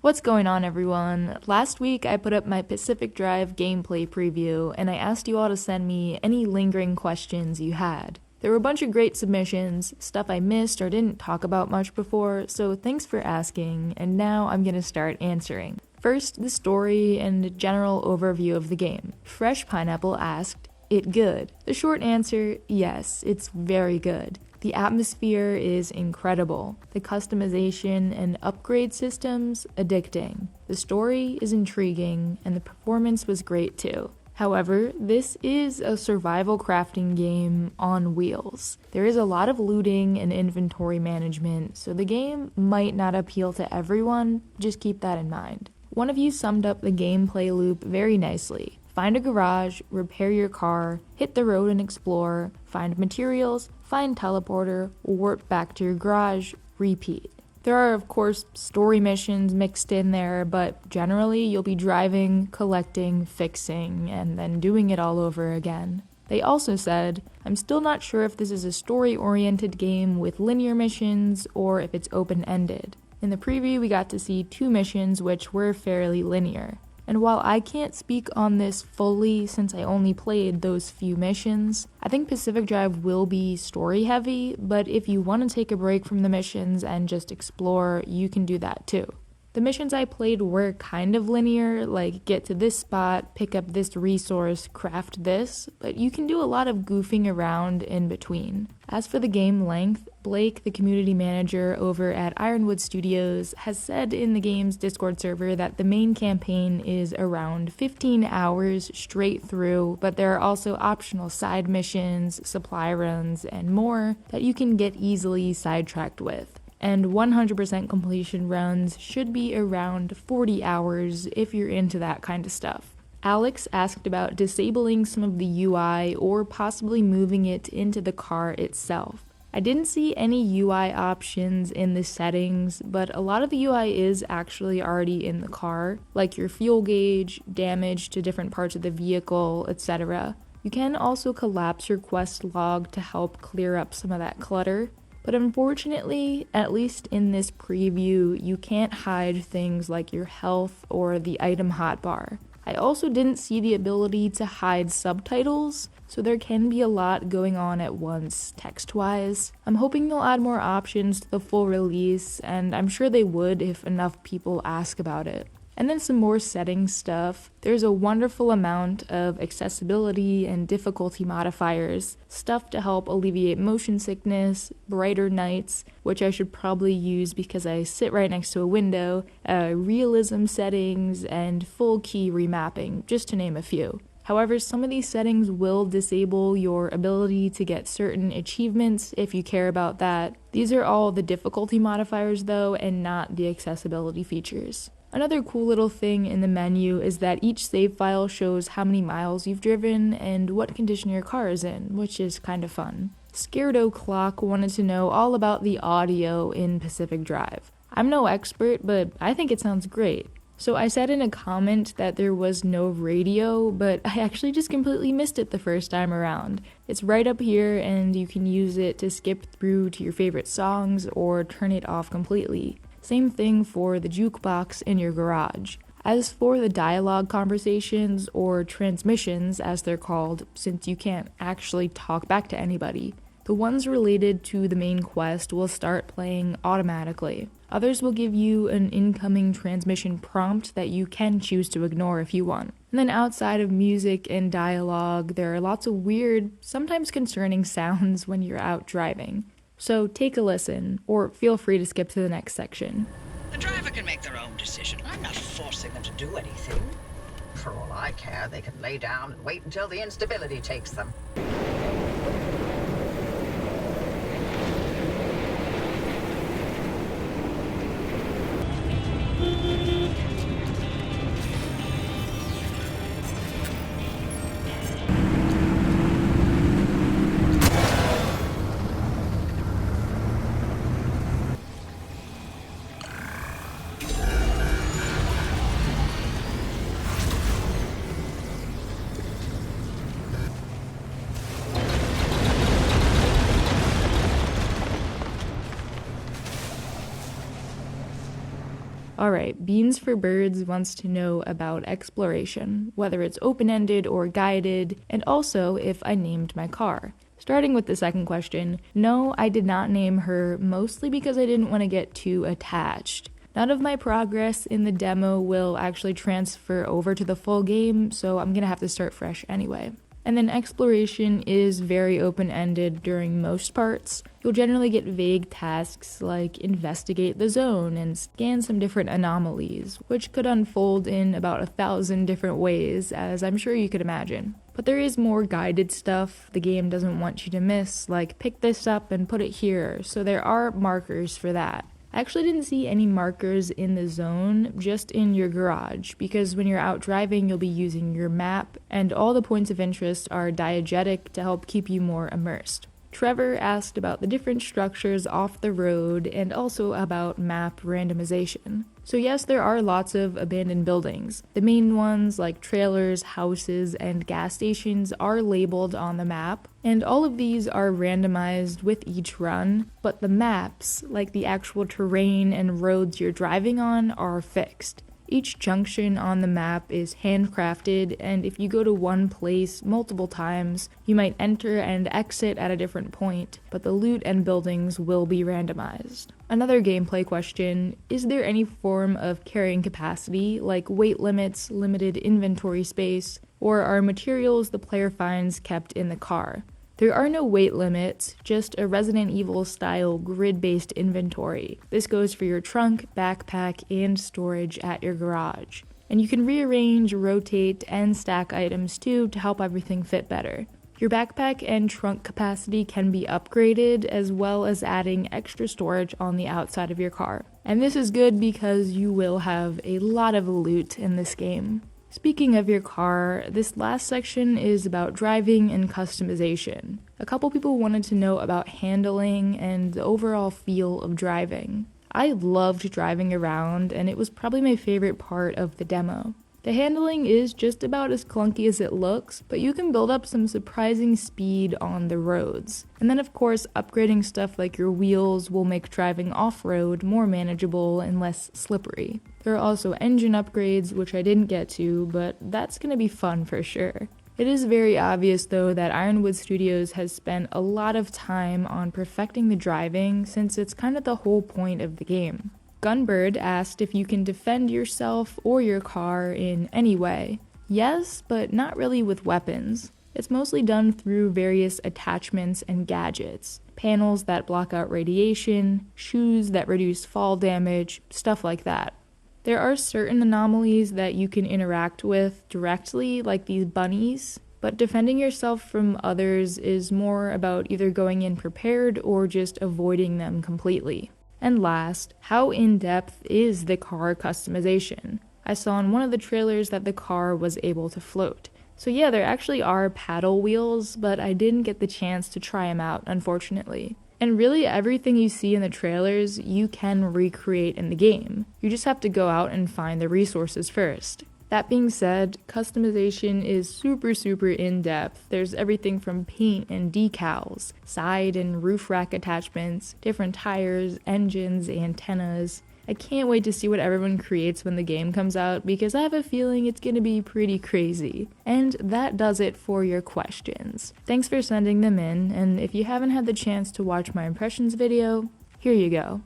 What's going on, everyone? Last week I put up my Pacific Drive gameplay preview and I asked you all to send me any lingering questions you had. There were a bunch of great submissions, stuff I missed or didn't talk about much before, so thanks for asking, and now I'm gonna start answering. First, the story and a general overview of the game. Fresh Pineapple asked, "It good?" The short answer, yes, it's very good. The atmosphere is incredible. The customization and upgrade systems, addicting. The story is intriguing, and the performance was great too. However, this is a survival crafting game on wheels. There is a lot of looting and inventory management, so the game might not appeal to everyone, just keep that in mind. One of you summed up the gameplay loop very nicely. Find a garage, repair your car, hit the road and explore, find materials, find teleporter, warp back to your garage, repeat. There are, of course, story missions mixed in there, but generally you'll be driving, collecting, fixing, and then doing it all over again. They also said, "I'm still not sure if this is a story-oriented game with linear missions or if it's open-ended." In the preview, we got to see 2 missions which were fairly linear. And while I can't speak on this fully since I only played those few missions, I think Pacific Drive will be story heavy, but if you want to take a break from the missions and just explore, you can do that too. The missions I played were kind of linear, like get to this spot, pick up this resource, craft this, but you can do a lot of goofing around in between. As for the game length, Blake, the community manager over at Ironwood Studios, has said in the game's Discord server that the main campaign is around 15 hours straight through, but there are also optional side missions, supply runs, and more that you can get easily sidetracked with. And 100% completion runs should be around 40 hours if you're into that kind of stuff. Alex asked about disabling some of the UI or possibly moving it into the car itself. I didn't see any UI options in the settings, but a lot of the UI is actually already in the car, like your fuel gauge, damage to different parts of the vehicle, etc. You can also collapse your quest log to help clear up some of that clutter. But unfortunately, at least in this preview, you can't hide things like your health or the item hotbar. I also didn't see the ability to hide subtitles, so there can be a lot going on at once text-wise. I'm hoping they'll add more options to the full release, and I'm sure they would if enough people ask about it. And then some more settings stuff. There's a wonderful amount of accessibility and difficulty modifiers, stuff to help alleviate motion sickness, brighter nights, which I should probably use because I sit right next to a window, realism settings, and full key remapping, just to name a few. However, some of these settings will disable your ability to get certain achievements if you care about that. These are all the difficulty modifiers though, and not the accessibility features. Another cool little thing in the menu is that each save file shows how many miles you've driven and what condition your car is in, which is kind of fun. Scared O'Clock wanted to know all about the audio in Pacific Drive. I'm no expert, but I think it sounds great. So I said in a comment that there was no radio, but I actually just completely missed it the first time around. It's right up here and you can use it to skip through to your favorite songs or turn it off completely. Same thing for the jukebox in your garage. As for the dialogue conversations, or transmissions as they're called, since you can't actually talk back to anybody, the ones related to the main quest will start playing automatically. Others will give you an incoming transmission prompt that you can choose to ignore if you want. And then outside of music and dialogue, there are lots of weird, sometimes concerning sounds when you're out driving. So take a listen, or feel free to skip to the next section. The driver can make their own decision. I'm not forcing them to do anything. For all I care, they can lay down and wait until the instability takes them. Alright, Beans for Birds wants to know about exploration, whether it's open-ended or guided, and also if I named my car. Starting with the second question, no, I did not name her, mostly because I didn't want to get too attached. None of my progress in the demo will actually transfer over to the full game, so I'm gonna have to start fresh anyway. And then exploration is very open-ended during most parts. You'll generally get vague tasks like investigate the zone and scan some different anomalies, which could unfold in about 1,000 different ways, as I'm sure you could imagine. But there is more guided stuff the game doesn't want you to miss, like pick this up and put it here, so there are markers for that. I actually didn't see any markers in the zone, just in your garage, because when you're out driving you'll be using your map, and all the points of interest are diegetic to help keep you more immersed. Trevor asked about the different structures off the road and also about map randomization. So yes, there are lots of abandoned buildings. The main ones like trailers, houses, and gas stations are labeled on the map, and all of these are randomized with each run, but the maps, like the actual terrain and roads you're driving on, are fixed. Each junction on the map is handcrafted, and if you go to one place multiple times, you might enter and exit at a different point, but the loot and buildings will be randomized. Another gameplay question, is there any form of carrying capacity, like weight limits, limited inventory space, or are materials the player finds kept in the car? There are no weight limits, just a Resident Evil style grid-based inventory. This goes for your trunk, backpack, and storage at your garage. And you can rearrange, rotate, and stack items too to help everything fit better. Your backpack and trunk capacity can be upgraded, as well as adding extra storage on the outside of your car. And this is good because you will have a lot of loot in this game. Speaking of your car, this last section is about driving and customization. A couple people wanted to know about handling and the overall feel of driving. I loved driving around, and it was probably my favorite part of the demo. The handling is just about as clunky as it looks, but you can build up some surprising speed on the roads. And then of course, upgrading stuff like your wheels will make driving off-road more manageable and less slippery. There are also engine upgrades, which I didn't get to, but that's gonna be fun for sure. It is very obvious though that Ironwood Studios has spent a lot of time on perfecting the driving, since it's kind of the whole point of the game. Gunbird asked if you can defend yourself or your car in any way. Yes, but not really with weapons. It's mostly done through various attachments and gadgets. Panels that block out radiation, shoes that reduce fall damage, stuff like that. There are certain anomalies that you can interact with directly, like these bunnies, but defending yourself from others is more about either going in prepared or just avoiding them completely. And last, how in-depth is the car customization? I saw in one of the trailers that the car was able to float. So yeah, there actually are paddle wheels, but I didn't get the chance to try them out, unfortunately. And really everything you see in the trailers, you can recreate in the game. You just have to go out and find the resources first. That being said, customization is super in-depth. There's everything from paint and decals, side and roof rack attachments, different tires, engines, antennas. I can't wait to see what everyone creates when the game comes out, because I have a feeling it's gonna be pretty crazy. And that does it for your questions. Thanks for sending them in, and if you haven't had the chance to watch my impressions video, here you go.